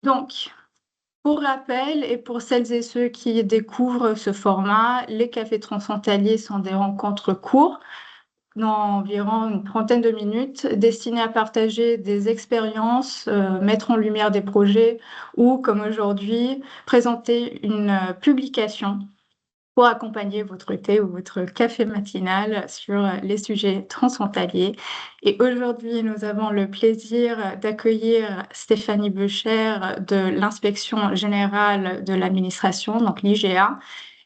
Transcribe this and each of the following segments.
Donc, pour rappel et pour celles et ceux qui découvrent ce format, les cafés transfrontaliers sont des rencontres courtes d'environ une trentaine de minutes destinées à partager des expériences, mettre en lumière des projets ou, comme aujourd'hui, présenter une publication pour accompagner votre thé ou votre café matinal sur les sujets transfrontaliers. Et aujourd'hui, nous avons le plaisir d'accueillir Stéphanie Becher de l'Inspection générale de l'administration, donc l'IGA,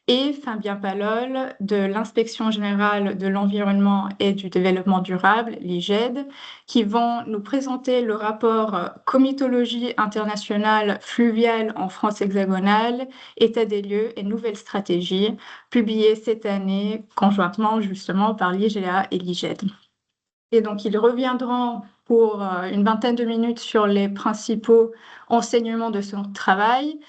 et Fabien Palol de l'Inspection générale de l'environnement et du développement durable, l'IGED, qui vont nous présenter le rapport Comitologie internationale fluviale en France hexagonale, état des lieux et nouvelles stratégies, publié cette année conjointement justement par l'IGA et l'IGED. Et donc, ils reviendront pour une vingtaine de minutes sur les principaux enseignements de son travail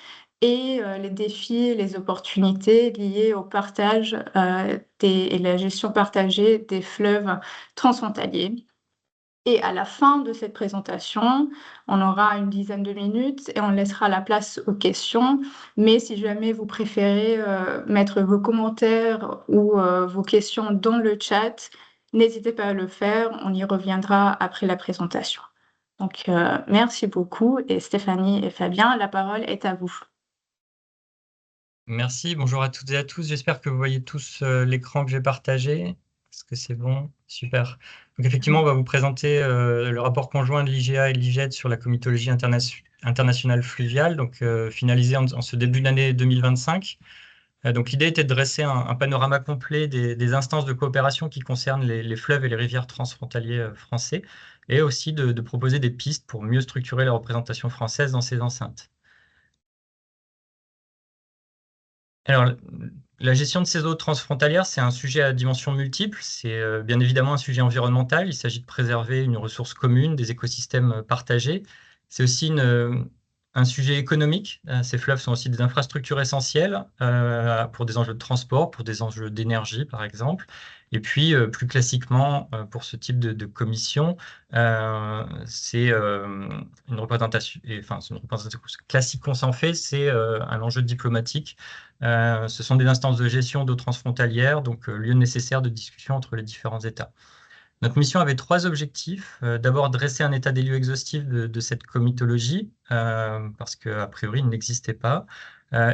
et les défis et les opportunités liées au partage et la gestion partagée des fleuves transfrontaliers. Et à la fin de cette présentation, on aura une dizaine de minutes et on laissera la place aux questions. Mais si jamais vous préférez mettre vos commentaires ou vos questions dans le chat, n'hésitez pas à le faire. On y reviendra après la présentation. Donc, merci beaucoup. Et Stéphanie et Fabien, la parole est à vous. Merci, bonjour à toutes et à tous. J'espère que vous voyez tous l'écran que j'ai partagé. Est-ce que c'est bon? Super. Donc effectivement, on va vous présenter le rapport conjoint de l'IGA et de l'IGED sur la comitologie internationale fluviale, donc finalisé en ce début d'année 2025. Donc l'idée était de dresser un panorama complet des instances de coopération qui concernent les fleuves et les rivières transfrontaliers français, et aussi de proposer des pistes pour mieux structurer la représentation française dans ces enceintes. Alors, la gestion de ces eaux transfrontalières, c'est un sujet à dimension multiple. C'est bien évidemment un sujet environnemental. Il s'agit de préserver une ressource commune, des écosystèmes partagés. C'est aussi un sujet économique. Ces fleuves sont aussi des infrastructures essentielles pour des enjeux de transport, pour des enjeux d'énergie, par exemple. Et puis, plus classiquement, pour ce type de commission, c'est une représentation, c'est une représentation classique qu'on s'en fait, c'est un enjeu diplomatique. Ce sont des instances de gestion d'eau transfrontalière, donc lieu nécessaire de discussion entre les différents États. Notre mission avait trois objectifs. D'abord, dresser un état des lieux exhaustif de cette comitologie, parce qu'a priori, il n'existait pas.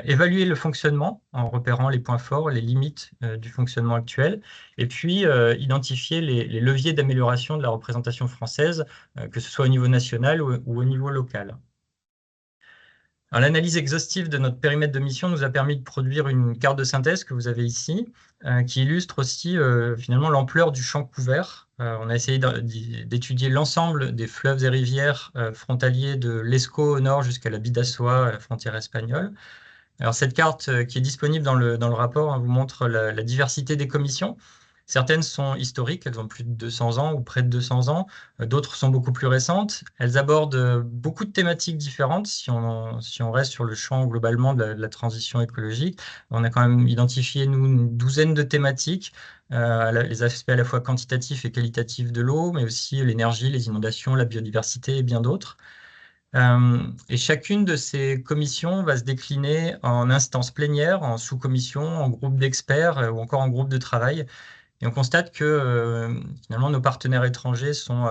Évaluer le fonctionnement en repérant les points forts, les limites du fonctionnement actuel, et puis identifier les leviers d'amélioration de la représentation française, que ce soit au niveau national ou au niveau local. L'analyse exhaustive de notre périmètre de mission nous a permis de produire une carte de synthèse que vous avez ici, qui illustre aussi finalement l'ampleur du champ couvert. On a essayé d'étudier l'ensemble des fleuves et rivières frontaliers de l'Escaut au nord jusqu'à la Bidassoa, frontière espagnole. Alors cette carte qui est disponible dans le rapport, vous montre la diversité des commissions. Certaines sont historiques, elles ont plus de 200 ans ou près de 200 ans. D'autres sont beaucoup plus récentes. Elles abordent beaucoup de thématiques différentes si on reste sur le champ globalement de la transition écologique. On a quand même identifié, nous, une douzaine de thématiques, les aspects à la fois quantitatifs et qualitatifs de l'eau, mais aussi l'énergie, les inondations, la biodiversité et bien d'autres. Et chacune de ces commissions va se décliner en instances plénières, en sous-commissions, en groupes d'experts ou encore en groupes de travail. Et on constate que finalement nos partenaires étrangers sont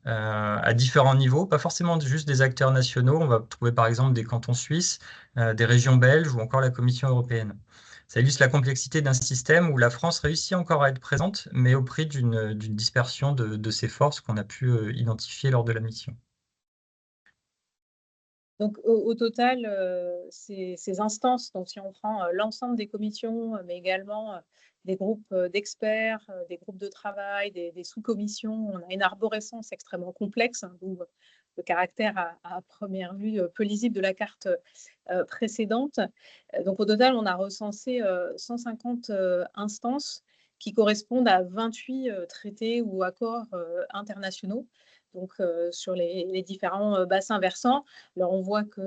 à différents niveaux, pas forcément juste des acteurs nationaux. On va trouver par exemple des cantons suisses, des régions belges ou encore la Commission européenne. Ça illustre la complexité d'un système où la France réussit encore à être présente, mais au prix d'une dispersion de ses forces qu'on a pu identifier lors de la mission. Donc, au total, ces instances, donc si on prend l'ensemble des commissions, mais également des groupes d'experts, des groupes de travail, des sous-commissions, on a une arborescence extrêmement complexe, hein, d'où le caractère à première vue peu lisible de la carte précédente. Donc, au total, on a recensé 150 instances qui correspondent à 28 traités ou accords internationaux. Donc, sur les différents bassins versants. Alors, on voit que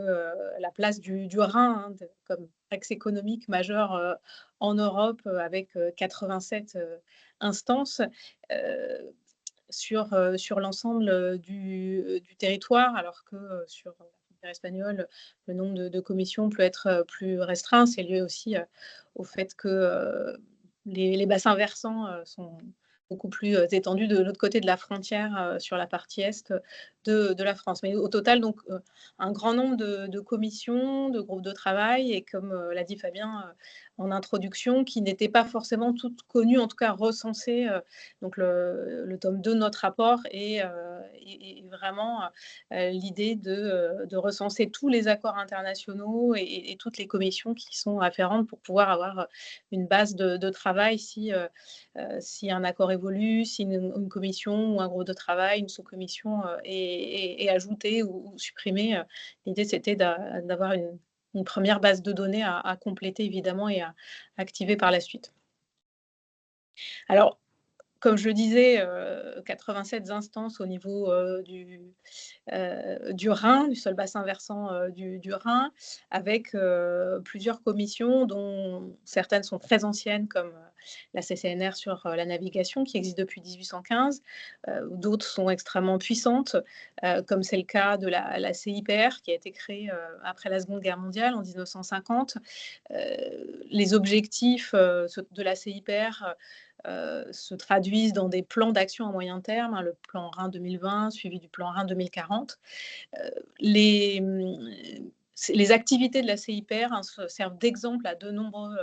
la place du Rhin, hein, comme axe économique majeur en Europe, avec 87 instances sur l'ensemble du territoire, alors que sur la espagnol, le nombre de commissions peut être plus restreint. C'est lié aussi au fait que les bassins versants sont beaucoup plus étendus de l'autre côté de la frontière sur la partie est de la France. Mais au total, donc, un grand nombre de commissions, de groupes de travail et comme l'a dit Fabien en introduction, qui n'étaient pas forcément toutes connues, en tout cas recensées. Donc le tome 2 de notre rapport est vraiment l'idée de recenser tous les accords internationaux et toutes les commissions qui sont afférentes pour pouvoir avoir une base de travail si un accord évolue, si une commission ou un groupe de travail, une sous-commission est ajoutée ou supprimée. L'idée, c'était d'avoir une première base de données à compléter évidemment et à activer par la suite. Alors, comme je le disais, 87 instances au niveau du Rhin, du seul bassin versant du Rhin, avec plusieurs commissions dont certaines sont très anciennes, comme la CCNR sur la navigation, qui existe depuis 1815. D'autres sont extrêmement puissantes, comme c'est le cas de la CIPR, qui a été créée après la Seconde Guerre mondiale, en 1950. Les objectifs de la CIPR se traduisent dans des plans d'action à moyen terme, le plan Rhin 2020 suivi du plan Rhin 2040. Les activités de la CIPR servent d'exemple à de nombreux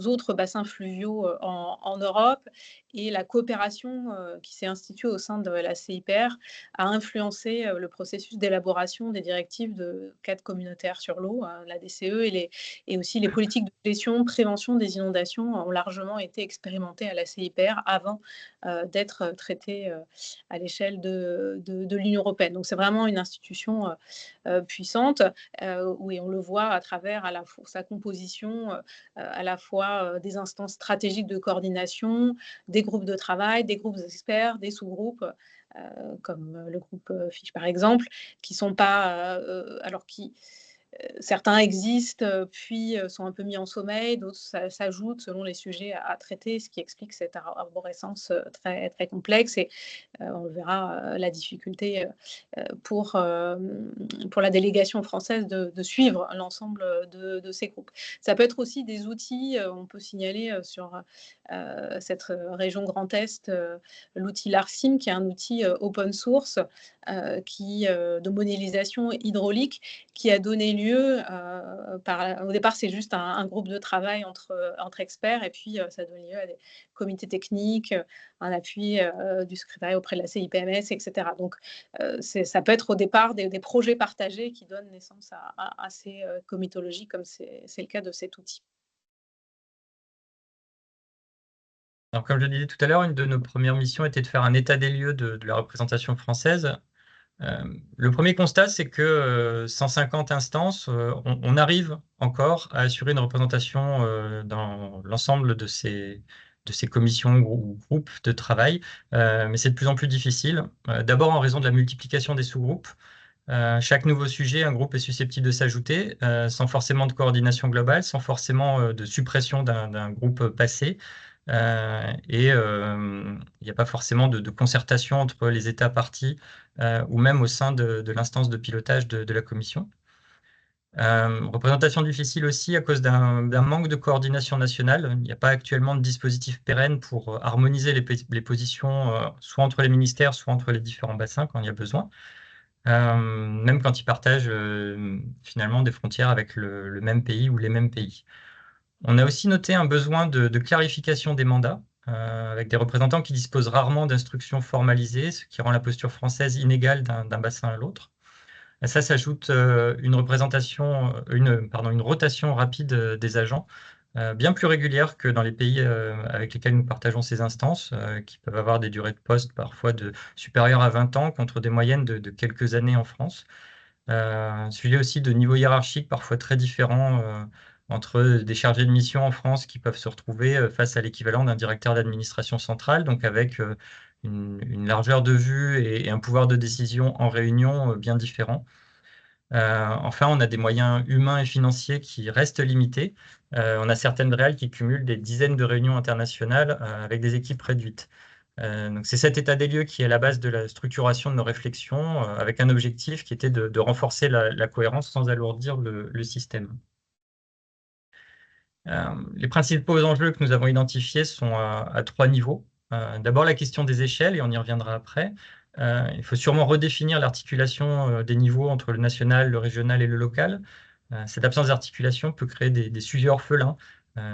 autres bassins fluviaux en Europe, et la coopération qui s'est instituée au sein de la CIPR a influencé le processus d'élaboration des directives de cadre communautaire sur l'eau, la DCE, et aussi les politiques de gestion, prévention des inondations ont largement été expérimentées à la CIPR avant d'être traitées à l'échelle de l'Union européenne. Donc c'est vraiment une institution puissante. Oui, on le voit à travers sa composition, à la fois des instances stratégiques de coordination, des groupes de travail, des groupes d'experts, des sous-groupes, comme le groupe FISH par exemple, qui sont pas, certains existent, puis sont un peu mis en sommeil, d'autres s'ajoutent selon les sujets à traiter, ce qui explique cette arborescence très, très complexe. Et on le verra, la difficulté pour la délégation française de suivre l'ensemble de ces groupes. Ça peut être aussi des outils, on peut signaler sur cette région Grand Est, l'outil LARCIM, qui est un outil open source de modélisation hydraulique, qui a donné lieu, au départ c'est juste un groupe de travail entre experts, et puis ça donne lieu à des comités techniques, un appui du secrétariat auprès de la CIPMS, etc. Donc ça peut être au départ des projets partagés qui donnent naissance à ces comitologies, comme c'est le cas de cet outil. Alors, comme je le disais tout à l'heure, une de nos premières missions était de faire un état des lieux de la représentation française. Le premier constat, c'est que 150 instances, on arrive encore à assurer une représentation dans l'ensemble de ces commissions ou groupes de travail, mais c'est de plus en plus difficile. D'abord en raison de la multiplication des sous-groupes. Chaque nouveau sujet, un groupe est susceptible de s'ajouter, sans forcément de coordination globale, sans forcément de suppression d'un groupe passé. Et il n'y a pas forcément de concertation entre les États parties ou même au sein de l'instance de pilotage de la Commission. Représentation difficile aussi à cause d'un manque de coordination nationale. Il n'y a pas actuellement de dispositif pérenne pour harmoniser les positions, soit entre les ministères, soit entre les différents bassins quand il y a besoin. Même quand ils partagent finalement des frontières avec le même pays ou les mêmes pays. On a aussi noté un besoin de clarification des mandats, avec des représentants qui disposent rarement d'instructions formalisées, ce qui rend la posture française inégale d'un bassin à l'autre. À ça s'ajoute une rotation rapide des agents, bien plus régulière que dans les pays avec lesquels nous partageons ces instances, qui peuvent avoir des durées de poste parfois supérieures à 20 ans, contre des moyennes de quelques années en France. Sujet aussi de niveau hiérarchique parfois très différent entre des chargés de mission en France qui peuvent se retrouver face à l'équivalent d'un directeur d'administration centrale, donc avec une largeur de vue et un pouvoir de décision en réunion bien différent. Enfin, on a des moyens humains et financiers qui restent limités. On a certaines réals qui cumulent des dizaines de réunions internationales avec des équipes réduites. Donc c'est cet état des lieux qui est à la base de la structuration de nos réflexions, avec un objectif qui était de renforcer la cohérence sans alourdir le système. Les principaux enjeux que nous avons identifiés sont à 3 niveaux. D'abord, la question des échelles, et on y reviendra après. Il faut sûrement redéfinir l'articulation des niveaux entre le national, le régional et le local. Cette absence d'articulation peut créer des sujets orphelins,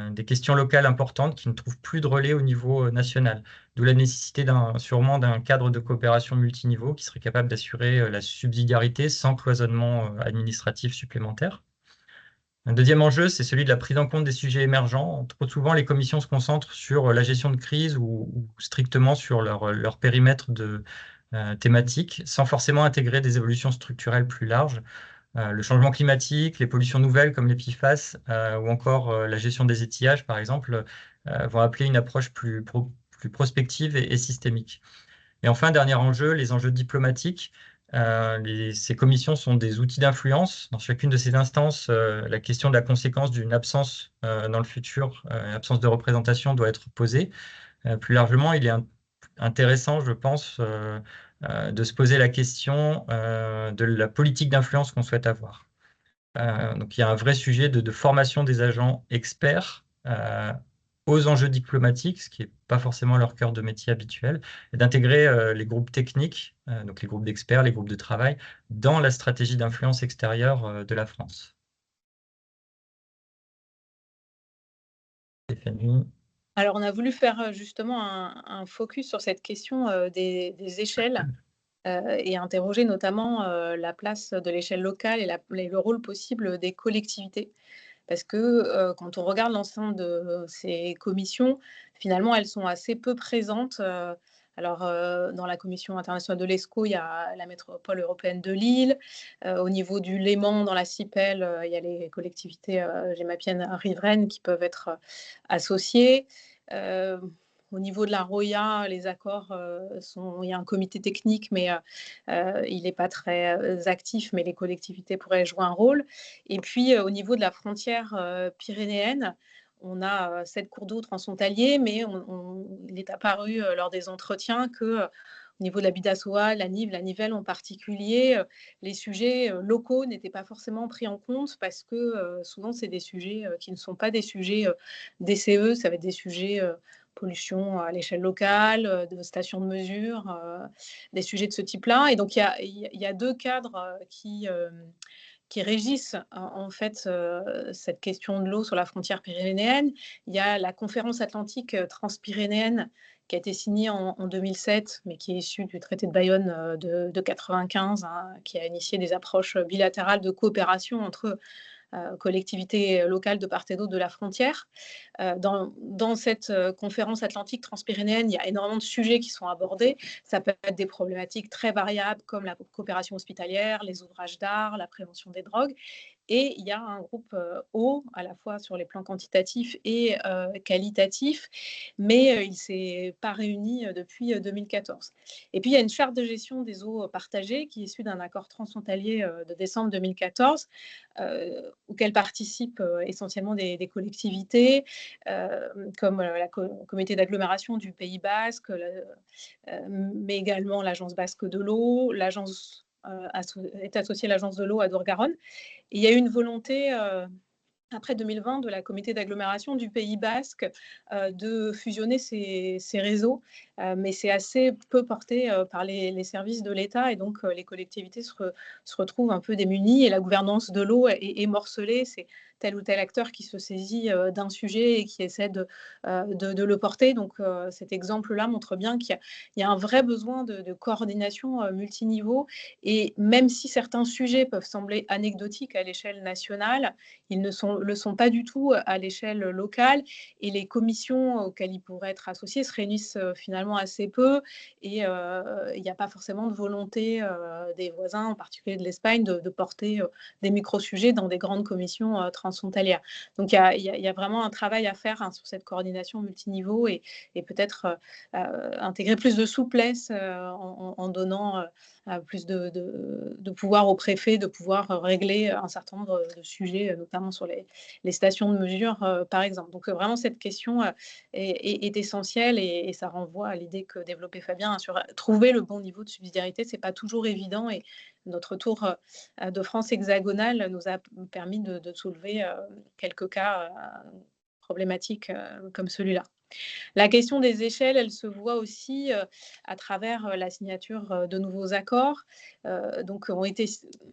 des questions locales importantes qui ne trouvent plus de relais au niveau national. D'où la nécessité sûrement d'un cadre de coopération multiniveau qui serait capable d'assurer la subsidiarité sans cloisonnement administratif supplémentaire. Un deuxième enjeu, c'est celui de la prise en compte des sujets émergents. Trop souvent, les commissions se concentrent sur la gestion de crise ou strictement sur leur périmètre de thématique, sans forcément intégrer des évolutions structurelles plus larges. Le changement climatique, les pollutions nouvelles comme les PFAS ou encore la gestion des étiages, par exemple, vont appeler une approche plus prospective et systémique. Et enfin, dernier enjeu, les enjeux diplomatiques. Ces commissions sont des outils d'influence. Dans chacune de ces instances, la question de la conséquence d'une absence dans le futur, absence de représentation, doit être posée. Plus largement, il est intéressant, je pense, de se poser la question de la politique d'influence qu'on souhaite avoir. Donc il y a un vrai sujet de formation des agents experts aux enjeux diplomatiques, ce qui n'est pas forcément leur cœur de métier habituel, et d'intégrer les groupes techniques, donc les groupes d'experts, les groupes de travail, dans la stratégie d'influence extérieure de la France. Stéphanie. Alors, on a voulu faire justement un focus sur cette question des échelles et interroger notamment la place de l'échelle locale et le rôle possible des collectivités. Parce que quand on regarde l'ensemble de ces commissions, finalement, elles sont assez peu présentes. Alors, dans la commission internationale de l'ESCO, il y a la métropole européenne de Lille. Au niveau du Léman, dans la CIPEL, il y a les collectivités gémapiennes riveraines qui peuvent être associées. Au niveau de la ROIA, les accords il y a un comité technique, mais il n'est pas très actif, mais les collectivités pourraient jouer un rôle. Et puis, au niveau de la frontière pyrénéenne, on a 7 cours d'eau transfrontaliers, mais il est apparu lors des entretiens que au niveau de la Bidassoa, la Nive, la Nivelle en particulier, les sujets locaux n'étaient pas forcément pris en compte parce que souvent, c'est des sujets qui ne sont pas des sujets DCE, ça va être des sujets pollution à l'échelle locale, de stations de mesure, des sujets de ce type-là. Et donc, il y a 2 cadres qui régissent en fait cette question de l'eau sur la frontière pyrénéenne. Il y a la conférence atlantique transpyrénéenne qui a été signée en 2007, mais qui est issue du traité de Bayonne de 1995, hein, qui a initié des approches bilatérales de coopération entre collectivités locales de part et d'autre de la frontière. Dans cette conférence atlantique transpyrénéenne, il y a énormément de sujets qui sont abordés. Ça peut être des problématiques très variables comme la coopération hospitalière, les ouvrages d'art, la prévention des drogues. Et il y a un groupe eau, à la fois sur les plans quantitatifs et qualitatifs, mais il ne s'est pas réuni depuis 2014. Et puis, il y a une charte de gestion des eaux partagées qui est issue d'un accord transfrontalier de décembre 2014, auquel participent essentiellement des collectivités, comme la communauté d'agglomération du Pays Basque, mais également l'Agence basque de l'eau, l'agence est associée à l'Agence de l'eau à Dour-Garonne. Il y a eu une volonté après 2020 de la communauté d'agglomération du Pays Basque de fusionner ces réseaux, mais c'est assez peu porté par les services de l'État et donc les collectivités se retrouvent un peu démunies et la gouvernance de l'eau est morcelée. C'est tel ou tel acteur qui se saisit d'un sujet et qui essaie de le porter. Donc cet exemple-là montre bien qu'il y a un vrai besoin de coordination multiniveau et même si certains sujets peuvent sembler anecdotiques à l'échelle nationale, ils ne le sont pas du tout à l'échelle locale et les commissions auxquelles ils pourraient être associés se réunissent finalement assez peu et il n'y a pas forcément de volonté des voisins, en particulier de l'Espagne, de porter des micro-sujets dans des grandes commissions transfrontalières. Donc il y a vraiment un travail à faire sur cette coordination multiniveau et peut-être intégrer plus de souplesse en donnant plus de pouvoir au préfet, de pouvoir régler un certain nombre de sujets, notamment sur les les stations de mesure, par exemple. Donc vraiment cette question est essentielle et ça renvoie à l'idée que développait Fabien, hein, sur trouver le bon niveau de subsidiarité. C'est pas toujours évident et notre tour de France hexagonale nous a permis de soulever quelques cas problématiques comme celui-là. La question des échelles, elle se voit aussi à travers la signature de nouveaux accords. Donc, ont été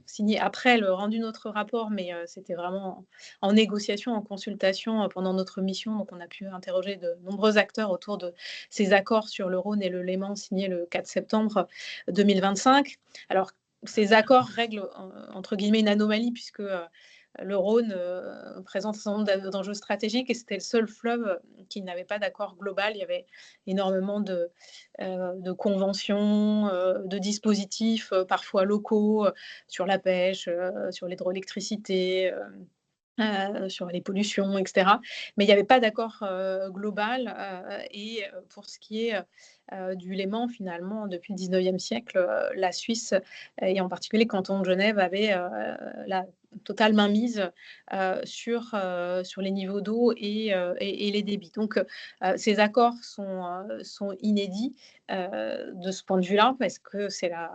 signés après le rendu de notre rapport, mais c'était vraiment en négociation, en consultation pendant notre mission. Donc, on a pu interroger de nombreux acteurs autour de ces accords sur le Rhône et le Léman signés le 4 septembre 2025. Alors, ces accords règlent, entre guillemets, une anomalie puisque le Rhône présente un certain nombre d'enjeux stratégiques et c'était le seul fleuve qui n'avait pas d'accord global. Il y avait énormément de conventions, de dispositifs parfois locaux sur la pêche, sur l'hydroélectricité. Sur les pollutions, etc. Mais il n'y avait pas d'accord global. Et pour ce qui est du Léman, finalement, depuis le 19e siècle, la Suisse, et en particulier le canton de Genève, avait la totale mainmise sur les niveaux d'eau et les débits. Donc, ces accords sont inédits de ce point de vue-là, parce que ça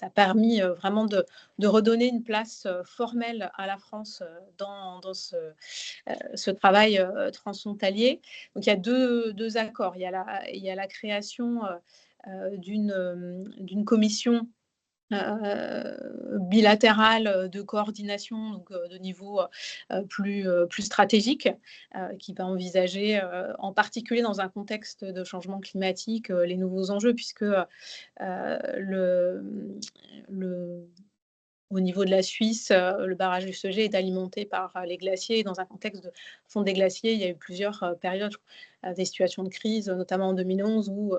a permis vraiment de redonner une place formelle à la France dans ce travail transfrontalier. Donc il y a deux accords. Il y a la création d'une commission bilatérale de coordination, donc de niveau plus stratégique, qui va envisager, en particulier dans un contexte de changement climatique, les nouveaux enjeux, puisque au niveau de la Suisse, le barrage du Segé est alimenté par les glaciers. Dans un contexte de fonte des glaciers, il y a eu plusieurs périodes, des situations de crise, notamment en 2011, où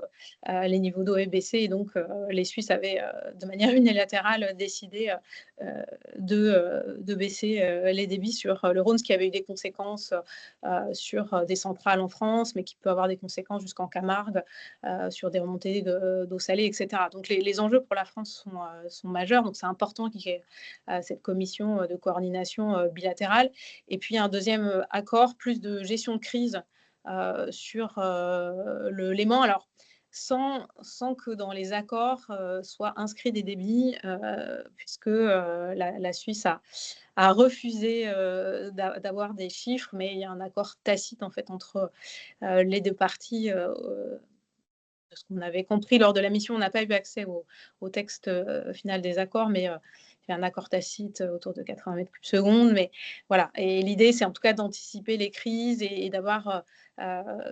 les niveaux d'eau avaient baissé. Et donc, les Suisses avaient, de manière unilatérale, décidé de baisser les débits sur le Rhône, ce qui avait eu des conséquences sur des centrales en France, mais qui peut avoir des conséquences jusqu'en Camargue, sur des remontées d'eau salée, etc. Donc, les enjeux pour la France sont majeurs. Donc, c'est important qu'il y ait cette commission de coordination bilatérale. Et puis, un deuxième accord, plus de gestion de crise sur le Léman. Alors, sans que dans les accords soient inscrits des débits, puisque la Suisse a refusé d'avoir des chiffres, mais il y a un accord tacite en fait entre les deux parties. De ce qu'on avait compris lors de la mission, on n'a pas eu accès au texte final des accords, mais il y a un accord tacite autour de 80 mètres cubes secondes. Mais voilà, et l'idée, c'est en tout cas d'anticiper les crises et d'avoir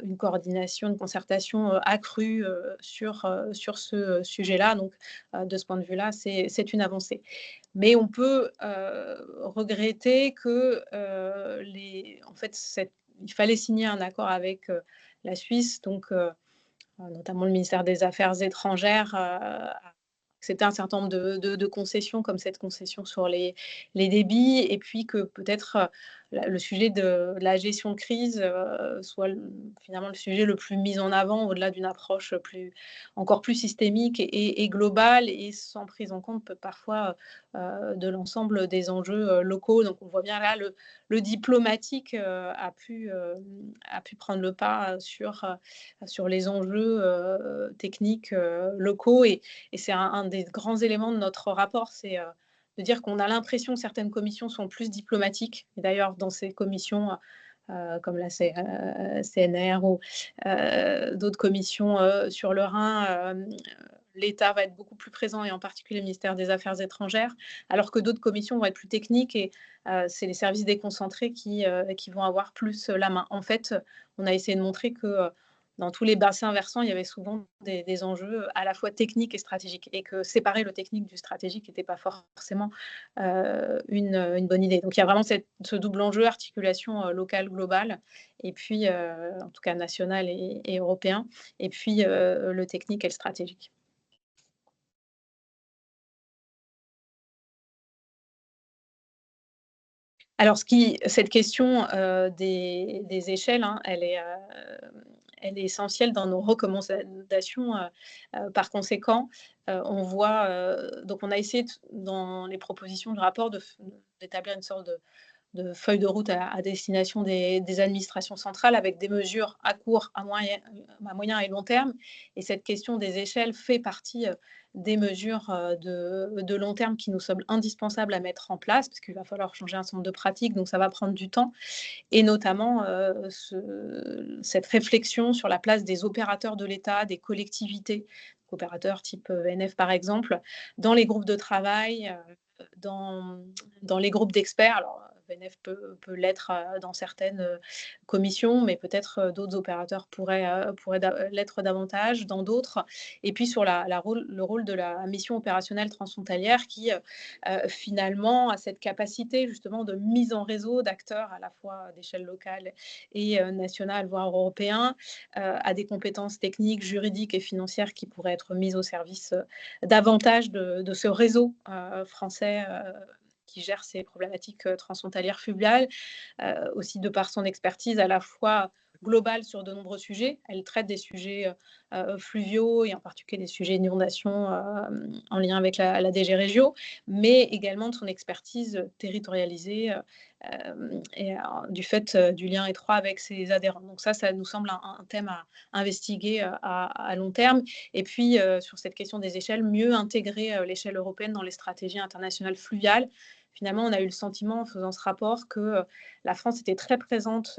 une coordination, une concertation accrue sur ce sujet-là. Donc, de ce point de vue-là, c'est une avancée. Mais on peut regretter que, en fait, il fallait signer un accord avec la Suisse, donc notamment le ministère des Affaires étrangères, accepté un certain nombre de concessions, comme cette concession sur les débits, et puis que peut-être le sujet de la gestion de crise soit finalement le sujet le plus mis en avant, au-delà d'une approche encore plus systémique et globale, et sans prise en compte parfois de l'ensemble des enjeux locaux. Donc on voit bien là, le diplomatique a pu prendre le pas sur les enjeux techniques locaux. Et c'est un des grands éléments de notre rapport, c'est de dire qu'on a l'impression que certaines commissions sont plus diplomatiques. Et d'ailleurs, dans ces commissions, comme la CNR ou d'autres commissions sur le Rhin, l'État va être beaucoup plus présent, et en particulier le ministère des Affaires étrangères, alors que d'autres commissions vont être plus techniques, et c'est les services déconcentrés qui vont avoir plus la main. En fait, on a essayé de montrer que dans tous les bassins versants, il y avait souvent des enjeux à la fois techniques et stratégiques, et que séparer le technique du stratégique n'était pas forcément une bonne idée. Donc il y a vraiment ce double enjeu, articulation locale, globale, et puis en tout cas nationale et européen, et puis le technique et le stratégique. Alors, cette question des échelles, hein, elle est essentielle dans nos recommandations. Par conséquent, on voit, donc on a essayé dans les propositions du rapport d'établir une sorte de feuille de route à destination des administrations centrales avec des mesures à court, à moyen et long terme. Et cette question des échelles fait partie des mesures de long terme qui nous semblent indispensables à mettre en place, parce qu'il va falloir changer un certain nombre de pratiques, donc ça va prendre du temps. Et notamment cette réflexion sur la place des opérateurs de l'État, des collectivités, opérateurs type VNF par exemple, dans les groupes de travail, dans les groupes d'experts. Alors, VNF peut l'être dans certaines commissions, mais peut-être d'autres opérateurs pourraient l'être davantage dans d'autres. Et puis sur le rôle de la mission opérationnelle transfrontalière qui finalement a cette capacité justement de mise en réseau d'acteurs à la fois d'échelle locale et nationale, voire européen, a des compétences techniques, juridiques et financières qui pourraient être mises au service davantage de ce réseau français qui gère ces problématiques transfrontalières fluviales, aussi de par son expertise à la fois globale sur de nombreux sujets. Elle traite des sujets fluviaux et en particulier des sujets d'inondation en lien avec la DG Régio, mais également de son expertise territorialisée et du fait du lien étroit avec ses adhérents. Donc ça nous semble un thème à investiguer à long terme. Et puis, sur cette question des échelles, mieux intégrer l'échelle européenne dans les stratégies internationales fluviales. Finalement, on a eu le sentiment, en faisant ce rapport, que la France était très présente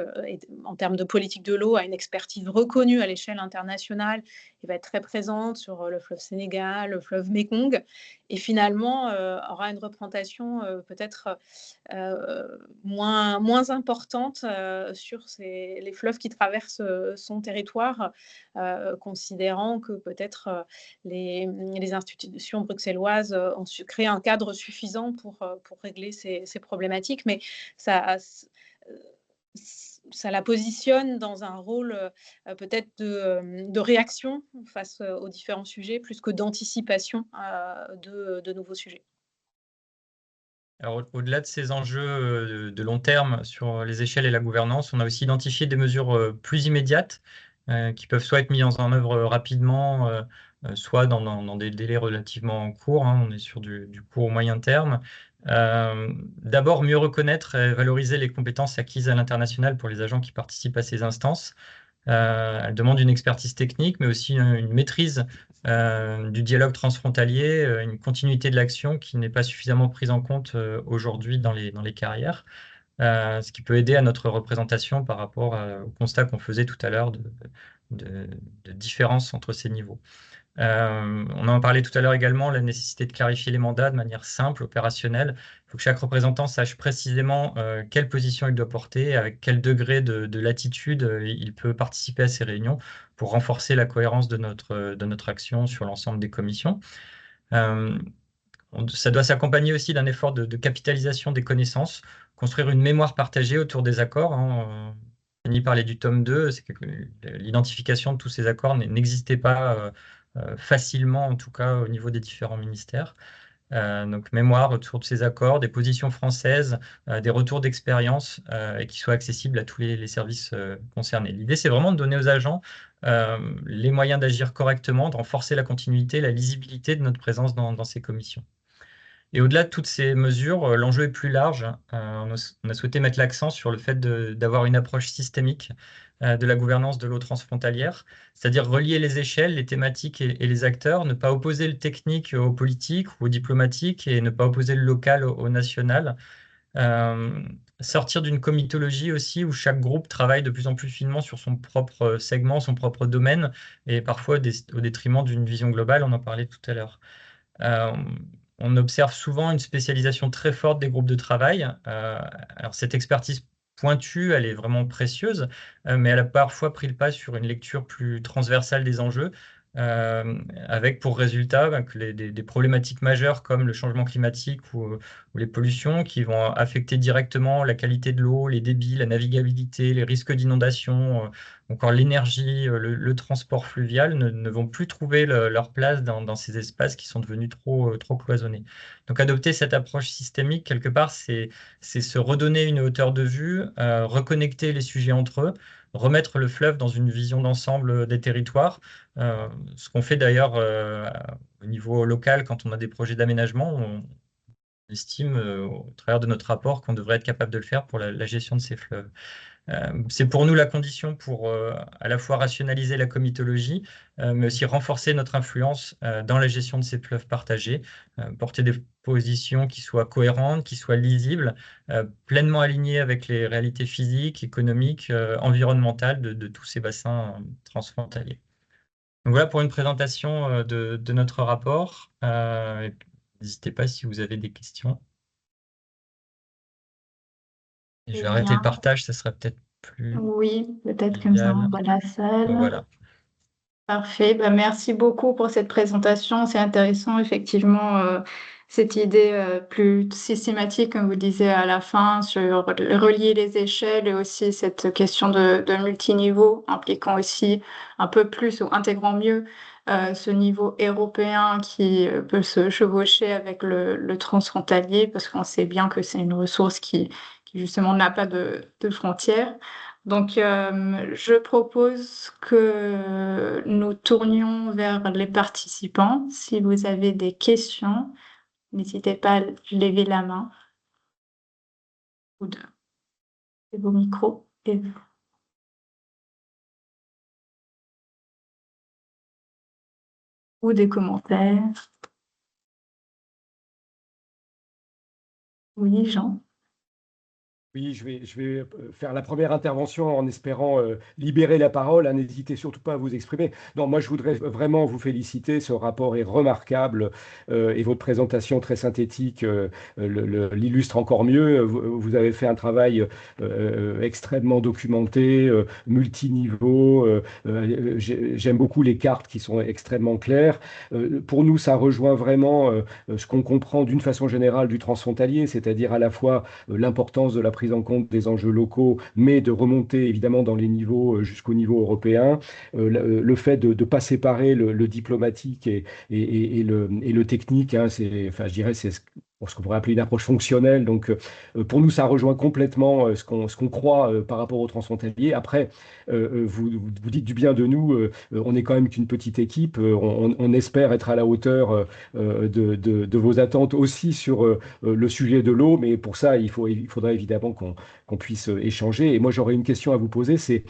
en termes de politique de l'eau, a une expertise reconnue à l'échelle internationale, et va être très présente sur le fleuve Sénégal, le fleuve Mékong, et finalement aura une représentation peut-être moins importante sur les fleuves qui traversent son territoire, considérant que peut-être les institutions bruxelloises ont su créer un cadre suffisant pour régler ces problématiques, mais ça la positionne dans un rôle peut-être de réaction face aux différents sujets, plus que d'anticipation de nouveaux sujets. Alors, au-delà de ces enjeux de long terme sur les échelles et la gouvernance, on a aussi identifié des mesures plus immédiates qui peuvent soit être mises en œuvre rapidement, soit dans des délais relativement courts. On est sur du court au moyen terme. D'abord, mieux reconnaître et valoriser les compétences acquises à l'international pour les agents qui participent à ces instances. Elle demande une expertise technique, mais aussi une maîtrise du dialogue transfrontalier, une continuité de l'action qui n'est pas suffisamment prise en compte aujourd'hui dans les carrières, ce qui peut aider à notre représentation par rapport au constat qu'on faisait tout à l'heure de différence entre ces niveaux. On en parlait tout à l'heure également, la nécessité de clarifier les mandats de manière simple, opérationnelle. Il faut que chaque représentant sache précisément quelle position il doit porter, avec quel degré de latitude il peut participer à ces réunions pour renforcer la cohérence de notre action sur l'ensemble des commissions. Ça doit s'accompagner aussi d'un effort de capitalisation des connaissances, construire une mémoire partagée autour des accords. Denis parlait du tome 2, c'est que l'identification de tous ces accords n'existait pas facilement, en tout cas au niveau des différents ministères. Donc mémoire autour de ces accords, des positions françaises, des retours d'expérience et qui soient accessibles à tous les services concernés. L'idée, c'est vraiment de donner aux agents les moyens d'agir correctement, de renforcer la continuité, la lisibilité de notre présence dans ces commissions. Et au-delà de toutes ces mesures, l'enjeu est plus large. On a souhaité mettre l'accent sur le fait d'avoir une approche systémique de la gouvernance de l'eau transfrontalière, c'est-à-dire relier les échelles, les thématiques et les acteurs, ne pas opposer le technique au politique ou au diplomatique et ne pas opposer le local au national. Sortir d'une comitologie aussi où chaque groupe travaille de plus en plus finement sur son propre segment, son propre domaine, et parfois au détriment d'une vision globale, on en parlait tout à l'heure. On observe souvent une spécialisation très forte des groupes de travail. Alors cette expertise pointue, elle est vraiment précieuse, mais elle a parfois pris le pas sur une lecture plus transversale des enjeux, avec pour résultat que des problématiques majeures comme le changement climatique ou les pollutions qui vont affecter directement la qualité de l'eau, les débits, la navigabilité, les risques d'inondation, encore l'énergie, le transport fluvial ne vont plus trouver leur place dans ces espaces qui sont devenus trop cloisonnés. Donc adopter cette approche systémique, quelque part, c'est se redonner une hauteur de vue, reconnecter les sujets entre eux, remettre le fleuve dans une vision d'ensemble des territoires, ce qu'on fait d'ailleurs au niveau local quand on a des projets d'aménagement. estime au travers de notre rapport qu'on devrait être capable de le faire pour la gestion de ces fleuves. C'est pour nous la condition pour à la fois rationaliser la comitologie, mais aussi renforcer notre influence dans la gestion de ces fleuves partagés, porter des positions qui soient cohérentes, qui soient lisibles, pleinement alignées avec les réalités physiques, économiques, environnementales de tous ces bassins transfrontaliers. Donc voilà pour une présentation de notre rapport. N'hésitez pas si vous avez des questions. Et je vais arrêter le partage, ça serait peut-être plus Oui, peut-être comme ça idéal. on voit la salle. Voilà. Parfait. Bah, merci beaucoup pour cette présentation. C'est intéressant, effectivement, cette idée plus systématique, comme vous disiez à la fin, sur relier les échelles et aussi cette question de multiniveau, impliquant aussi un peu plus ou intégrant mieux ce niveau européen qui peut se chevaucher avec le transfrontalier, parce qu'on sait bien que c'est une ressource qui justement n'a pas de frontières. Donc, je propose que nous tournions vers les participants. Si vous avez des questions, n'hésitez pas à lever la main ou de vos micros ou des commentaires. Oui, Jean. Oui, je vais faire la première intervention en espérant libérer la parole. N'hésitez surtout pas à vous exprimer. Non, moi, je voudrais vraiment vous féliciter. Ce rapport est remarquable et votre présentation très synthétique l'illustre encore mieux. Vous avez fait un travail extrêmement documenté, multiniveau. J'aime beaucoup les cartes qui sont extrêmement claires. Pour nous, ça rejoint vraiment ce qu'on comprend d'une façon générale du transfrontalier, c'est-à-dire à la fois l'importance de la prise en compte des enjeux locaux, mais de remonter évidemment dans les niveaux jusqu'au niveau européen. Le fait de ne pas séparer le diplomatique et le technique, hein, enfin, je dirais, c'est ce qu'on pourrait appeler une approche fonctionnelle. Donc, pour nous, ça rejoint complètement ce qu'on croit par rapport aux transfrontaliers. Après, vous dites du bien de nous. On n'est quand même qu'une petite équipe. On espère être à la hauteur de vos attentes aussi sur le sujet de l'eau. Mais pour ça, il faudrait évidemment qu'on puisse échanger. Et moi, j'aurais une question à vous poser. C'est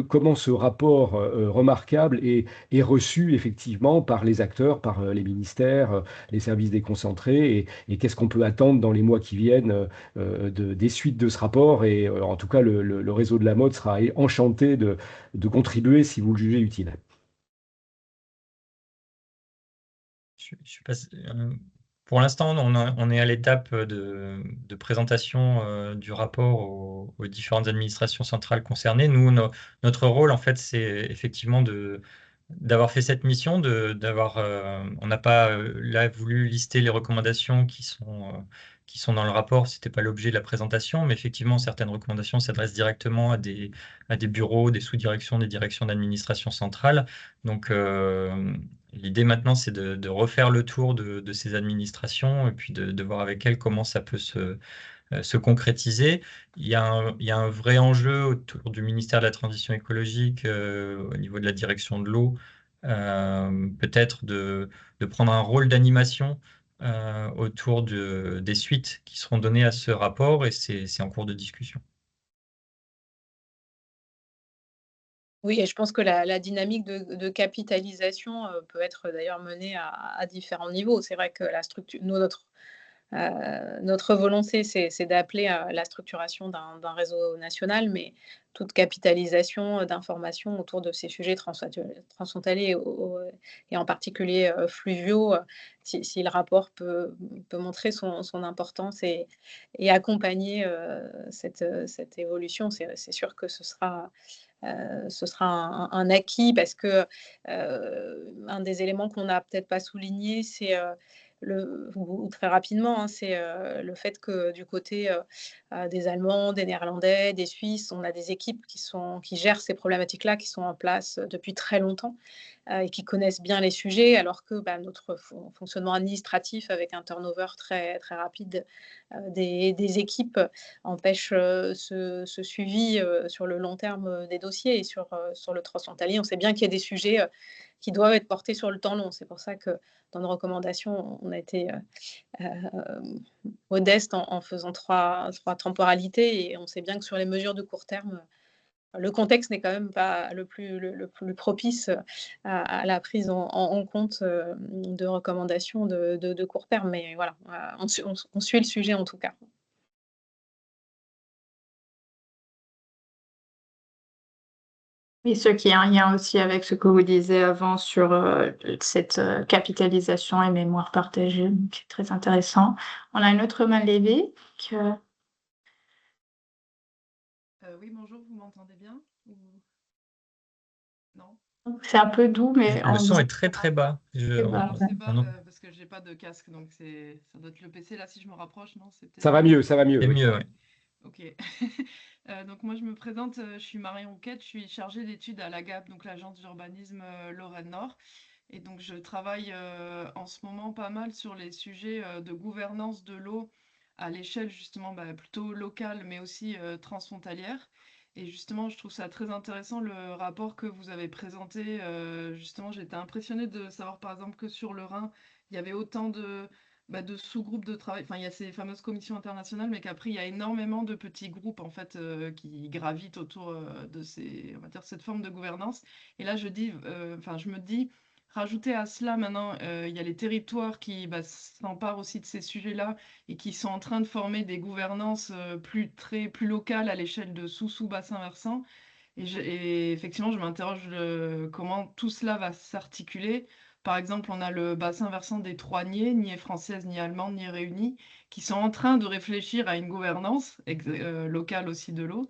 comment ce rapport remarquable est reçu effectivement par les acteurs, par les ministères, les services déconcentrés, et qu'est-ce qu'on peut attendre dans les mois qui viennent des suites de ce rapport. Et en tout cas, le réseau de la mode sera enchanté de contribuer si vous le jugez utile. Pour l'instant, on est à l'étape de présentation du rapport aux différentes administrations centrales concernées. Nous, notre rôle, en fait, c'est effectivement d'avoir fait cette mission, on n'a pas là voulu lister les recommandations qui sont dans le rapport, ce n'était pas l'objet de la présentation, mais effectivement, certaines recommandations s'adressent directement à des bureaux, des sous-directions, des directions d'administration centrale. Donc, l'idée maintenant, c'est de refaire le tour de ces administrations et puis de voir avec elles comment ça peut se concrétiser. Il y a un vrai enjeu autour du ministère de la Transition écologique au niveau de la direction de l'eau, peut-être de prendre un rôle d'animation autour des suites qui seront données à ce rapport, et c'est en cours de discussion. Oui, et je pense que la dynamique de capitalisation peut être d'ailleurs menée à différents niveaux. C'est vrai que la structure, notre volonté, c'est d'appeler à la structuration d'un réseau national, mais toute capitalisation d'informations autour de ces sujets transfrontaliers et en particulier fluviaux, si le rapport peut montrer son importance et accompagner cette évolution, c'est sûr que ce sera un acquis, parce que un des éléments qu'on n'a peut-être pas souligné, c'est ou très rapidement, hein, c'est le fait que du côté des Allemands, des Néerlandais, des Suisses, on a des équipes qui gèrent ces problématiques-là, qui sont en place depuis très longtemps et qui connaissent bien les sujets, alors que notre fonctionnement administratif, avec un turnover très, très rapide des équipes, empêche ce suivi sur le long terme des dossiers. Et sur le transfrontalier, on sait bien qu'il y a des sujets qui doivent être portés sur le temps long. C'est pour ça que dans nos recommandations, on a été modeste en faisant trois temporalités, et on sait bien que sur les mesures de court terme, le contexte n'est quand même pas le plus propice à la prise en compte de recommandations de court terme. Mais voilà, on suit le sujet en tout cas. Et ce qui est un lien aussi avec ce que vous disiez avant sur cette capitalisation et mémoire partagée, qui est très intéressant. On a une autre main levée. Oui, bonjour, vous m'entendez bien Non? C'est un peu doux, mais Le son est très très bas. Très bas. Alors, c'est bas parce que j'ai pas de casque, donc ça doit être le PC. Là, si je me rapproche, non, c'est peut-être... Ça va mieux, ça va mieux. C'est Oui. mieux, oui. Ok. Donc moi, je me présente, je suis Marion Quette, je suis chargée d'études à l'AGAP, donc l'Agence d'urbanisme Lorraine-Nord. Et donc, je travaille en ce moment pas mal sur les sujets de gouvernance de l'eau à l'échelle justement plutôt locale, mais aussi transfrontalière. Et justement, je trouve ça très intéressant le rapport que vous avez présenté. Justement, j'étais impressionnée de savoir par exemple que sur le Rhin, il y avait autant de sous-groupes de travail. Enfin, il y a ces fameuses commissions internationales, mais qu'après, il y a énormément de petits groupes en fait qui gravitent autour de on va dire, cette forme de gouvernance. Et là, je me dis, rajouter à cela maintenant, il y a les territoires qui s'emparent aussi de ces sujets-là et qui sont en train de former des gouvernances plus locales à l'échelle de sous-bassins versants. Et effectivement, je m'interroge comment tout cela va s'articuler. Par exemple, on a le bassin versant des Trois Niers, ni française, ni allemande, ni réunie, qui sont en train de réfléchir à une gouvernance locale aussi de l'eau.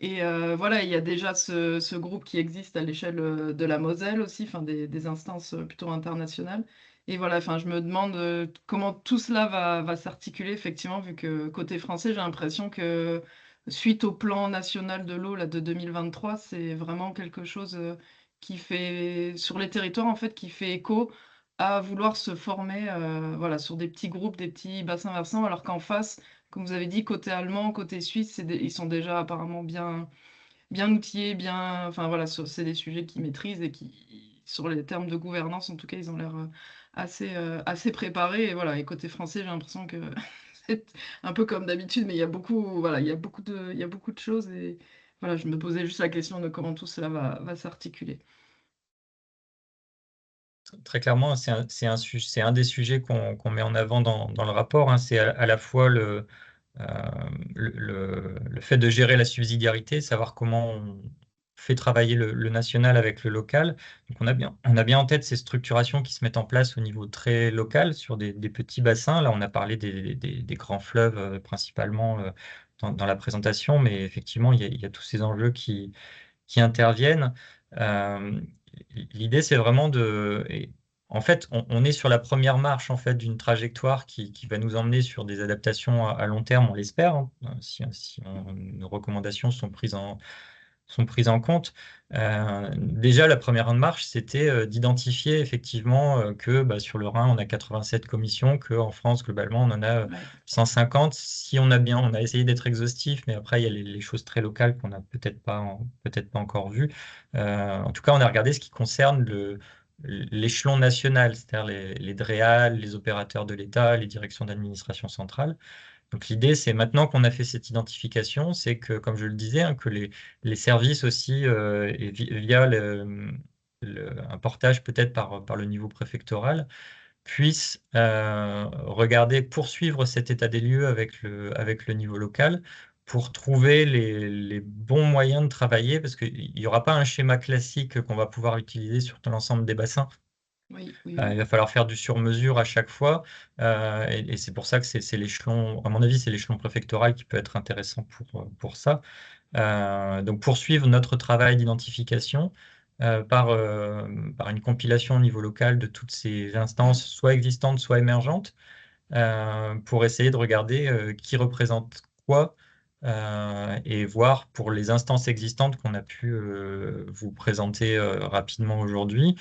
Et voilà, il y a déjà ce groupe qui existe à l'échelle de la Moselle aussi, enfin des instances plutôt internationales. Et voilà, enfin, je me demande comment tout cela va s'articuler, effectivement, vu que côté français, j'ai l'impression que suite au plan national de l'eau là, de 2023, c'est vraiment quelque chose qui fait, sur les territoires, en fait, qui fait écho à vouloir se former voilà, sur des petits groupes, des petits bassins versants, alors qu'en face, comme vous avez dit, côté allemand, côté suisse, ils sont déjà apparemment bien outillés, enfin voilà, c'est des sujets qu'ils maîtrisent et qui, sur les termes de gouvernance, en tout cas, ils ont l'air assez préparés. Et voilà, et côté français, j'ai l'impression que c'est un peu comme d'habitude, mais il y a beaucoup, voilà, il y a beaucoup de choses. Et voilà, je me posais juste la question de comment tout cela va s'articuler. Très clairement, c'est un des sujets qu'on met en avant dans le rapport, hein. C'est à la fois le fait de gérer la subsidiarité, savoir comment on fait travailler le national avec le local. Donc on a bien en tête ces structurations qui se mettent en place au niveau très local sur des petits bassins. Là, on a parlé des grands fleuves principalement dans la présentation, mais effectivement, il y a tous ces enjeux qui interviennent. Euh, L'idée, c'est vraiment en fait, on est sur la première marche en fait d'une trajectoire qui va nous emmener sur des adaptations à long terme, on l'espère, hein, si nos recommandations sont prises en compte. Déjà, la première marche, c'était d'identifier effectivement que sur le Rhin, on a 87 commissions, qu'en France, globalement, on en a Ouais. 150. Si on a essayé d'être exhaustif, mais après, il y a les choses très locales qu'on n'a peut-être pas encore vues. En tout cas, on a regardé ce qui concerne l'échelon national, c'est-à-dire les DREAL, les opérateurs de l'État, les directions d'administration centrale. Donc l'idée, c'est maintenant qu'on a fait cette identification, c'est que, comme je le disais, hein, que les services aussi, et via un portage peut-être par le niveau préfectoral, puissent regarder, poursuivre cet état des lieux avec le niveau local pour trouver les bons moyens de travailler, parce qu'il n'y aura pas un schéma classique qu'on va pouvoir utiliser sur l'ensemble des bassins. Oui, Il oui. va falloir faire du sur-mesure à chaque fois. Et c'est pour ça que c'est l'échelon, à mon avis, c'est l'échelon préfectoral qui peut être intéressant pour ça. Donc poursuivre notre travail d'identification par une compilation au niveau local de toutes ces instances, soit existantes, soit émergentes, pour essayer de regarder qui représente quoi et voir pour les instances existantes qu'on a pu vous présenter rapidement aujourd'hui,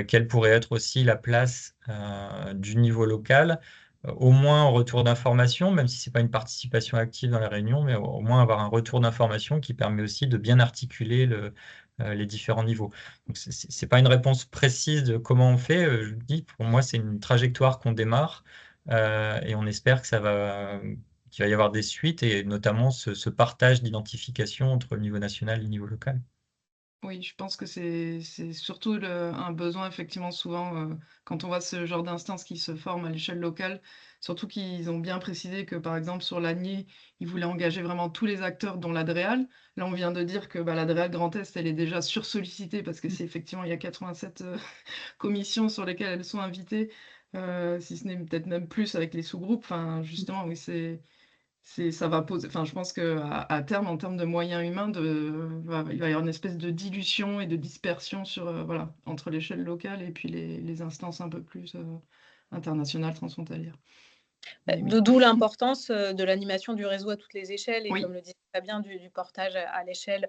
quelle pourrait être aussi la place du niveau local, au moins en retour d'information, même si ce n'est pas une participation active dans la réunion, mais au moins avoir un retour d'information qui permet aussi de bien articuler les différents niveaux. Donc, c'est pas une réponse précise de comment on fait. Je vous dis, pour moi, c'est une trajectoire qu'on démarre et on espère que qu'il va y avoir des suites et notamment ce partage d'identification entre le niveau national et le niveau local. Oui, je pense que c'est surtout un besoin, effectivement, souvent, quand on voit ce genre d'instances qui se forment à l'échelle locale, surtout qu'ils ont bien précisé que, par exemple, sur l'ANI, ils voulaient engager vraiment tous les acteurs, dont l'ADREAL. Là, on vient de dire que bah, l'ADREAL Grand Est, elle est déjà sursollicitée parce que c'est effectivement, il y a 87 commissions sur lesquelles elles sont invitées, si ce n'est peut-être même plus avec les sous-groupes. Enfin, justement, oui, ça va poser, enfin, je pense qu'à terme, en termes de moyens humains, il va y avoir une espèce de dilution et de dispersion voilà, entre l'échelle locale et puis les instances un peu plus internationales, transfrontalières. Mais oui. D'où l'importance de l'animation du réseau à toutes les échelles et Oui. comme le disait Fabien, du portage à l'échelle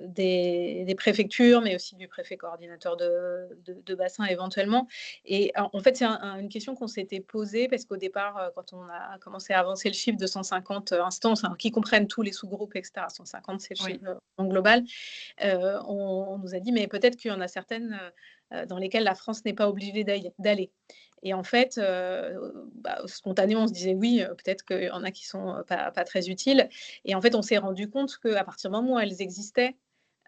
des préfectures, mais aussi du préfet coordinateur de bassin éventuellement. Et en fait, c'est une question qu'on s'était posée parce qu'au départ, quand on a commencé à avancer le chiffre de 150 instances, qui comprennent tous les sous-groupes, etc., 150, c'est le Oui. chiffre en global, on nous a dit, mais peut-être qu'il y en a certaines dans lesquelles la France n'est pas obligée d'aller. Et en fait, spontanément, on se disait oui, peut-être qu'il y en a qui sont pas très utiles. Et en fait, on s'est rendu compte qu'à partir du moment où elles existaient,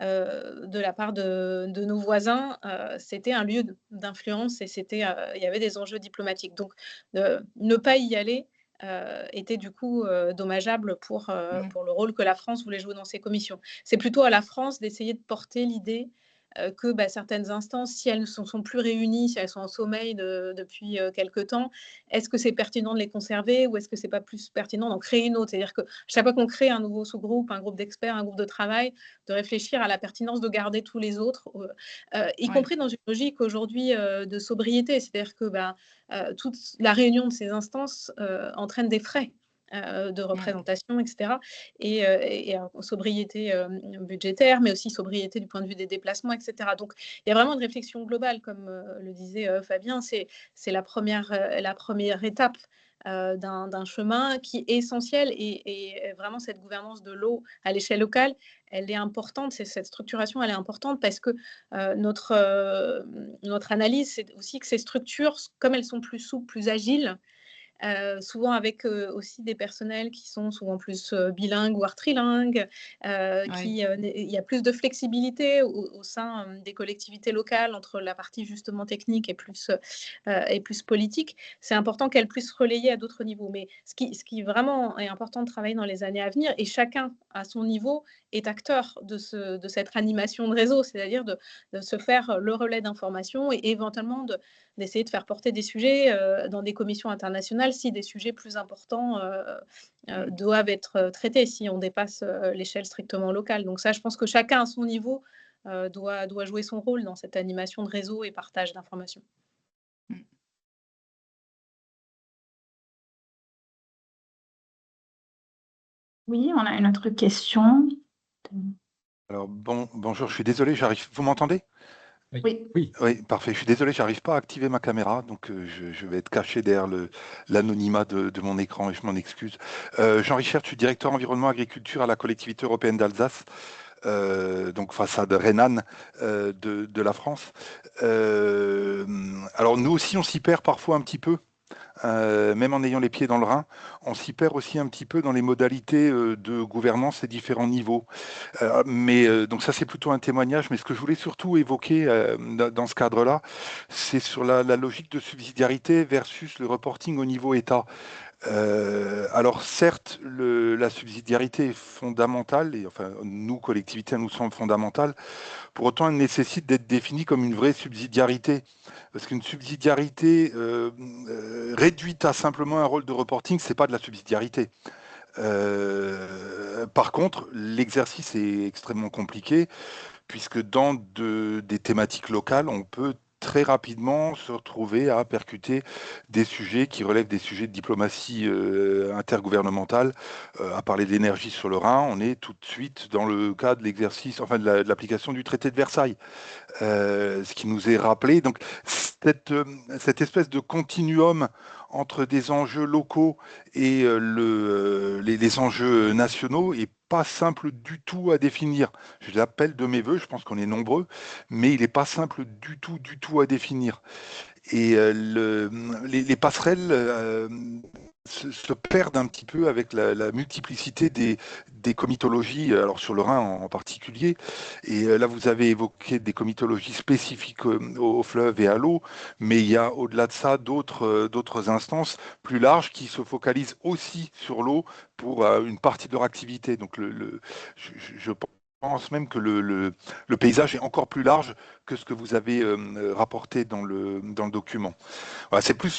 de la part de nos voisins, c'était un lieu d'influence et il y avait des enjeux diplomatiques. Donc, ne pas y aller était du coup dommageable pour le rôle que la France voulait jouer dans ces commissions. C'est plutôt à la France d'essayer de porter l'idée que certaines instances, si elles ne sont plus réunies, si elles sont en sommeil depuis quelque temps, est-ce que c'est pertinent de les conserver ou est-ce que c'est pas plus pertinent d'en créer une autre? C'est-à-dire que chaque fois qu'on crée un nouveau sous-groupe, un groupe d'experts, un groupe de travail, de réfléchir à la pertinence de garder tous les autres, y compris dans une logique aujourd'hui de sobriété. C'est-à-dire que toute la réunion de ces instances entraîne des frais de représentation, etc. Et sobriété budgétaire, mais aussi sobriété du point de vue des déplacements, etc. Donc, il y a vraiment une réflexion globale, comme le disait Fabien, c'est la première étape d'un chemin qui est essentiel et vraiment cette gouvernance de l'eau à l'échelle locale, elle est importante, cette structuration, elle est importante parce que notre analyse, c'est aussi que ces structures, comme elles sont plus souples, plus agiles, souvent avec aussi des personnels qui sont souvent plus bilingues ou trilingues, il y a plus de flexibilité au sein des collectivités locales entre la partie justement technique et plus politique. C'est important qu'elles puissent relayer à d'autres niveaux. Mais ce qui vraiment est important de travailler dans les années à venir, et chacun à son niveau est acteur de cette animation de réseau, c'est-à-dire de se faire le relais d'information et éventuellement d'essayer de faire porter des sujets dans des commissions internationales si des sujets plus importants doivent être traités, si on dépasse l'échelle strictement locale. Donc ça, je pense que chacun à son niveau doit jouer son rôle dans cette animation de réseau et partage d'informations. Oui, on a une autre question. Alors bonjour, je suis désolé, j'arrive. Vous m'entendez? Oui. Oui. Oui, parfait. Je suis désolé, j'arrive pas à activer ma caméra, donc je vais être caché derrière l'anonymat de mon écran et je m'en excuse. Jean Richert, je suis directeur environnement agriculture à la collectivité européenne d'Alsace, donc façade rhénane de la France. Alors nous aussi, on s'y perd parfois un petit peu. Même en ayant les pieds dans le Rhin, on s'y perd aussi un petit peu dans les modalités de gouvernance et différents niveaux. Donc ça, c'est plutôt un témoignage, mais ce que je voulais surtout évoquer dans ce cadre-là, c'est sur la logique de subsidiarité versus le reporting au niveau État. Alors certes, la subsidiarité est fondamentale, et enfin nous, collectivités, elle nous semble fondamentale. Pour autant, elle nécessite d'être définie comme une vraie subsidiarité. Parce qu'une subsidiarité réduite à simplement un rôle de reporting, c'est pas de la subsidiarité. Par contre, l'exercice est extrêmement compliqué, puisque dans des thématiques locales, on peut très rapidement se retrouver à percuter des sujets qui relèvent des sujets de diplomatie intergouvernementale. À parler d'énergie sur le Rhin, on est tout de suite dans le cas de l'exercice, enfin de l'application du traité de Versailles. Ce qui nous est rappelé. Donc cette espèce de continuum entre des enjeux locaux et les enjeux nationaux est pas simple du tout à définir. Je l'appelle de mes voeux, je pense qu'on est nombreux, mais il n'est pas simple du tout à définir. Et les passerelles se perdent un petit peu avec la multiplicité des comitologies, alors sur le Rhin en particulier. Et là, vous avez évoqué des comitologies spécifiques au fleuve et à l'eau, mais il y a au-delà de ça d'autres instances plus larges qui se focalisent aussi sur l'eau pour une partie de leur activité. Donc je pense même que le paysage est encore plus large que ce que vous avez rapporté dans le document. Voilà, c'est plus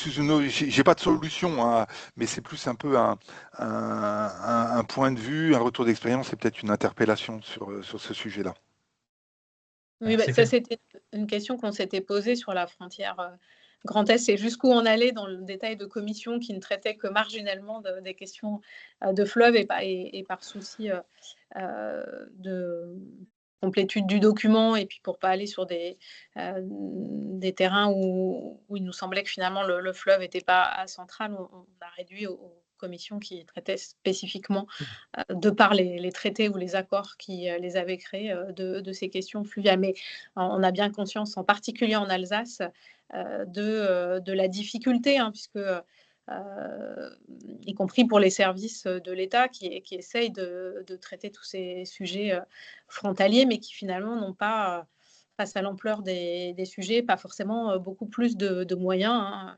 j'ai pas de solution, hein, mais c'est plus un peu un point de vue, un retour d'expérience et peut-être une interpellation sur ce sujet-là. Oui, ça c'était une question qu'on s'était posée sur la frontière Grand Est, c'est jusqu'où on allait dans le détail de commissions qui ne traitaient que marginalement des questions de fleuve et par souci de complétude du document et puis pour pas aller sur des terrains où il nous semblait que finalement le fleuve n'était pas central, on a réduit aux commissions qui traitaient spécifiquement, de par les traités ou les accords qui les avaient créés, de ces questions fluviales. Mais on a bien conscience, en particulier en Alsace, de la difficulté, hein, puisque y compris pour les services de l'État qui essayent de traiter tous ces sujets frontaliers, mais qui finalement n'ont pas, face à l'ampleur des sujets, pas forcément beaucoup plus de moyens, hein.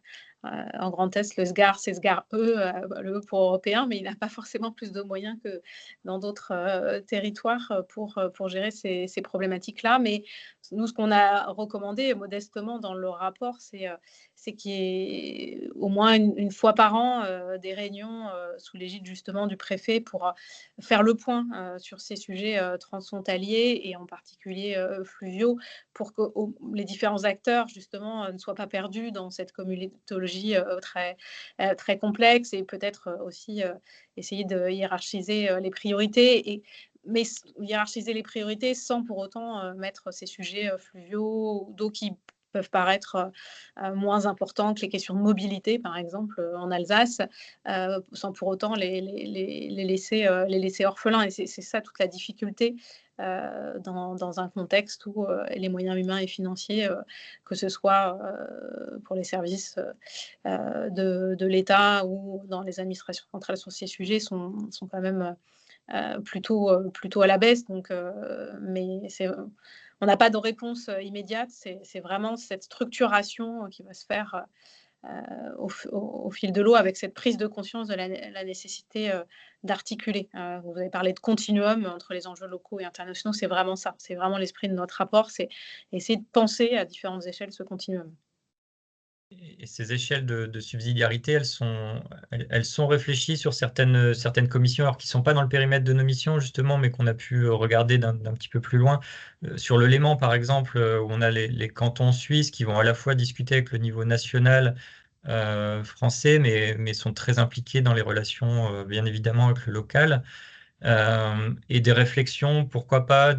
En Grand Est, le SGAR, c'est SGAR E, le E pour européen, mais il n'a pas forcément plus de moyens que dans d'autres territoires pour gérer ces problématiques-là. Mais nous, ce qu'on a recommandé modestement dans le rapport, c'est qu'il y ait au moins une fois par an des réunions sous l'égide justement du préfet pour faire le point sur ces sujets transfrontaliers et en particulier fluviaux, pour que les différents acteurs justement ne soient pas perdus dans cette communauté très complexe et peut-être aussi essayer de hiérarchiser les priorités. Mais hiérarchiser les priorités sans pour autant mettre ces sujets fluviaux ou d'eau qui peuvent paraître moins importants que les questions de mobilité, par exemple, en Alsace, sans pour autant les laisser orphelins. Et c'est ça toute la difficulté dans un contexte où les moyens humains et financiers, que ce soit pour les services de l'État ou dans les administrations centrales sur ces sujets, sont quand même plutôt à la baisse. Donc, mais on n'a pas de réponse immédiate. C'est vraiment cette structuration qui va se faire au fil de l'eau, avec cette prise de conscience de la nécessité d'articuler. Vous avez parlé de continuum entre les enjeux locaux et internationaux, c'est vraiment ça. C'est vraiment l'esprit de notre rapport, c'est essayer de penser à différentes échelles ce continuum. Et ces échelles de subsidiarité, elles sont réfléchies sur certaines commissions, alors qui ne sont pas dans le périmètre de nos missions, justement, mais qu'on a pu regarder d'un petit peu plus loin. Sur le Léman, par exemple, où on a les cantons suisses qui vont à la fois discuter avec le niveau national français, mais sont très impliqués dans les relations, bien évidemment, avec le local. Et des réflexions, pourquoi pas,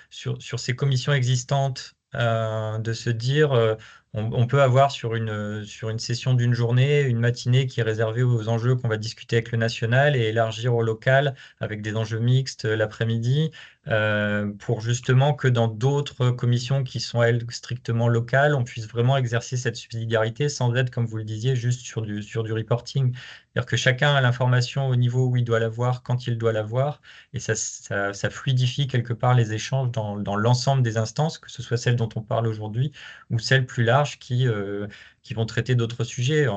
sur ces commissions existantes, de se dire, on peut avoir sur une session d'une journée, une matinée qui est réservée aux enjeux qu'on va discuter avec le national et élargir au local avec des enjeux mixtes l'après-midi, pour justement que dans d'autres commissions qui sont, elles, strictement locales, on puisse vraiment exercer cette subsidiarité sans être, comme vous le disiez, juste sur du reporting. C'est-à-dire que chacun a l'information au niveau où il doit l'avoir, quand il doit l'avoir, et ça fluidifie quelque part les échanges dans l'ensemble des instances, que ce soit celles dont on parle aujourd'hui ou celles plus larges qui vont traiter d'autres sujets.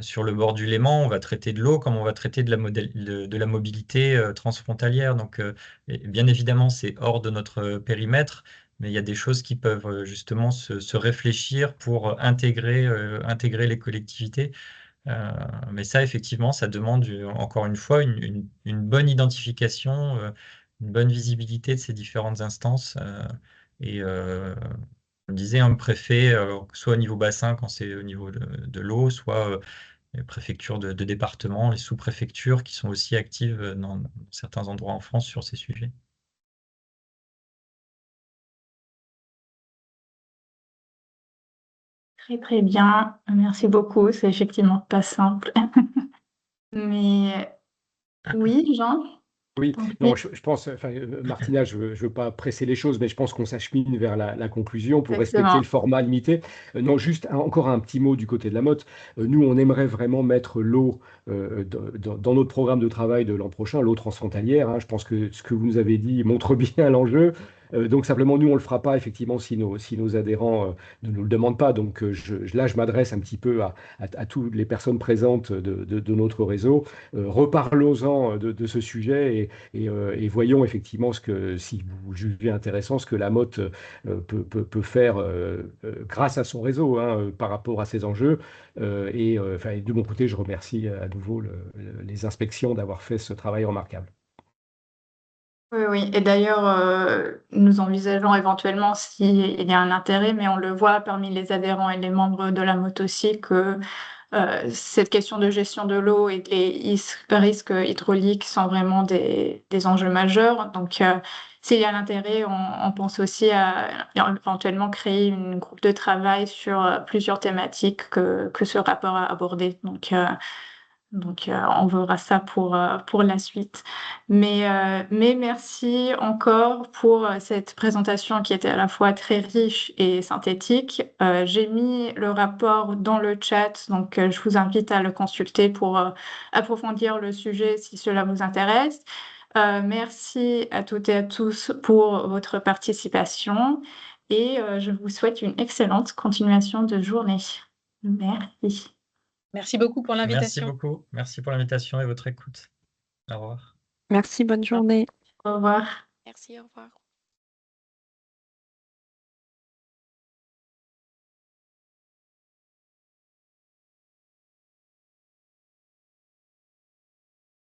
Sur le bord du Léman, on va traiter de l'eau comme on va traiter de la mobilité transfrontalière. Donc, bien évidemment, c'est hors de notre périmètre, mais il y a des choses qui peuvent justement se réfléchir pour intégrer les collectivités. Mais ça, effectivement, ça demande encore une fois une bonne identification, une bonne visibilité de ces différentes instances. Et on disait, un préfet, soit au niveau bassin quand c'est au niveau de l'eau, soit les préfectures de département, les sous-préfectures qui sont aussi actives dans certains endroits en France sur ces sujets. Très, très bien. Merci beaucoup. C'est effectivement pas simple. Mais oui, Jean? Oui, Donc, non, je pense, enfin, Martina, je veux pas presser les choses, mais je pense qu'on s'achemine vers la conclusion pour respecter exactement. le format limité. Non, juste encore un petit mot du côté de la mode. Nous, on aimerait vraiment mettre l'eau dans notre programme de travail de l'an prochain, l'eau transfrontalière, hein. Je pense que ce que vous nous avez dit montre bien l'enjeu. Donc simplement, nous, on le fera pas effectivement si nos adhérents ne nous le demandent pas. Donc là, je m'adresse un petit peu à toutes les personnes présentes de notre réseau. Reparlons-en de ce sujet et voyons effectivement si vous jugez intéressant, ce que la MOT peut faire grâce à son réseau, hein, par rapport à ces enjeux. Enfin, de mon côté, je remercie à nouveau les inspections d'avoir fait ce travail remarquable. Oui, oui. Et d'ailleurs, nous envisageons éventuellement s'il y a un intérêt, mais on le voit parmi les adhérents et les membres de la MOT aussi, que cette question de gestion de l'eau et les risques hydrauliques sont vraiment des enjeux majeurs. Donc, s'il y a l'intérêt, on pense aussi à éventuellement créer une groupe de travail sur plusieurs thématiques que ce rapport a abordé. Donc, on verra ça pour la suite. Mais merci encore pour cette présentation qui était à la fois très riche et synthétique. J'ai mis le rapport dans le chat, donc je vous invite à le consulter pour approfondir le sujet si cela vous intéresse. Merci à toutes et à tous pour votre participation et je vous souhaite une excellente continuation de journée. Merci. Merci beaucoup pour Merci l'invitation. beaucoup. Merci pour l'invitation et votre écoute. Au revoir. Merci, bonne journée. Au revoir. Merci, au revoir.